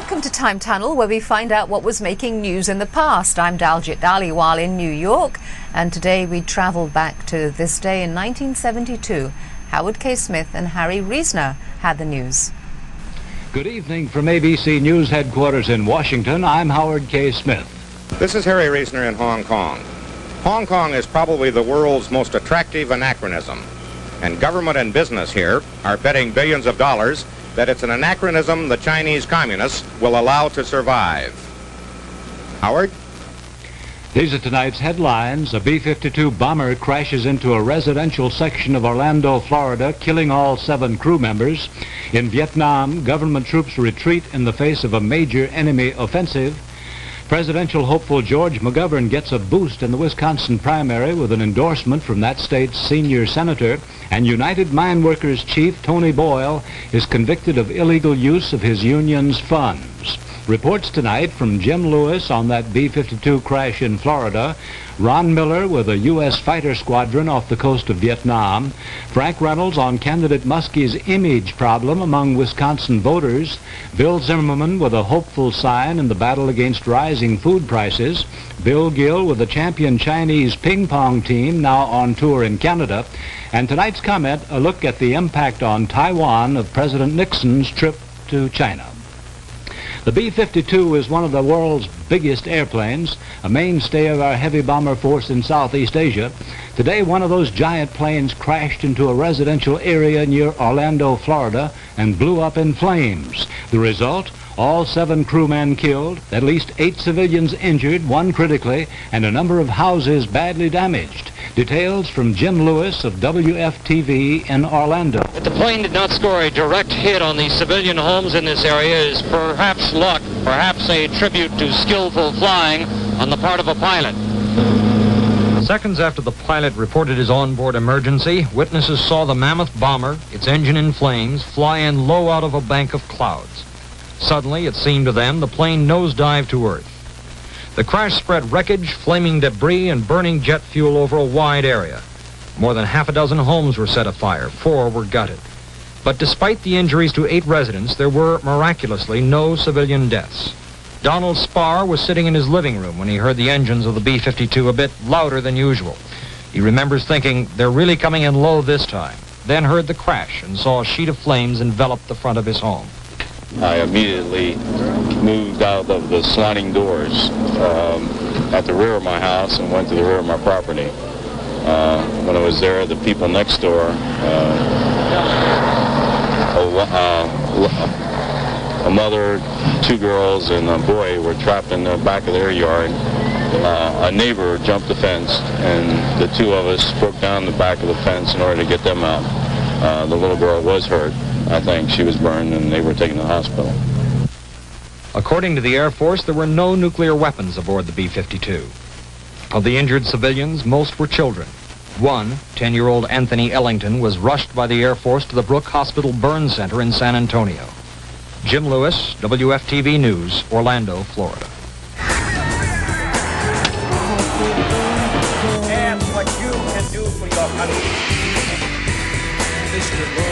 Welcome to Time Tunnel, where we find out what was making news in the past. I'm Daljit Dhaliwal in New York, and today we travel back to this day in 1972. Howard K. Smith and Harry Reisner had the news. Good evening from ABC News headquarters in Washington. I'm Howard K. Smith. This is Harry Reisner in Hong Kong. Hong Kong is probably the world's most attractive anachronism, and government and business here are betting billions of dollars that it's an anachronism the Chinese communists will allow to survive. Howard? These are tonight's headlines. A B-52 bomber crashes into a residential section of Orlando, Florida, killing all 7 crew members. In Vietnam, government troops retreat in the face of a major enemy offensive. Presidential hopeful George McGovern gets a boost in the Wisconsin primary with an endorsement from that state's senior senator. And United Mine Workers chief Tony Boyle is convicted of illegal use of his union's funds. Reports tonight from Jim Lewis on that B-52 crash in Florida, Ron Miller with a U.S. fighter squadron off the coast of Vietnam, Frank Reynolds on candidate Muskie's image problem among Wisconsin voters, Bill Zimmerman with a hopeful sign in the battle against rising food prices, Bill Gill with the champion Chinese ping pong team now on tour in Canada, and tonight's comment, a look at the impact on Taiwan of President Nixon's trip to China. The B-52 is one of the world's biggest airplanes, a mainstay of our heavy bomber force in Southeast Asia. Today, one of those giant planes crashed into a residential area near Orlando, Florida, and blew up in flames. The result? All 7 crewmen killed, at least 8 civilians injured, 1 critically, and a number of houses badly damaged. Details from Jim Lewis of WFTV in Orlando. But the plane did not score a direct hit on the civilian homes in this area is perhaps luck, perhaps a tribute to skillful flying on the part of a pilot. Seconds after the pilot reported his onboard emergency, witnesses saw the mammoth bomber, its engine in flames, fly in low out of a bank of clouds. Suddenly, it seemed to them, the plane nosedived to Earth. The crash spread wreckage, flaming debris, and burning jet fuel over a wide area. More than half a dozen homes were set afire. 4 were gutted. But despite the injuries to 8 residents, there were, miraculously, no civilian deaths. Donald Spar was sitting in his living room when he heard the engines of the B-52 a bit louder than usual. He remembers thinking, they're really coming in low this time, then heard the crash and saw a sheet of flames envelop the front of his home. I immediately moved out of the sliding doors at the rear of my house and went to the rear of my property. When I was there, the people next door, a mother, 2 girls, and a boy were trapped in the back of their yard. A neighbor jumped the fence, and the 2 of us broke down the back of the fence in order to get them out. The little girl was hurt. I think she was burned, and they were taken to the hospital. According to the Air Force, there were no nuclear weapons aboard the B-52. Of the injured civilians, most were children. One, 10-year-old Anthony Ellington, was rushed by the Air Force to the Brooke Hospital Burn Center in San Antonio. Jim Lewis, WFTV News, Orlando, Florida. And what you can do for your country. Mr.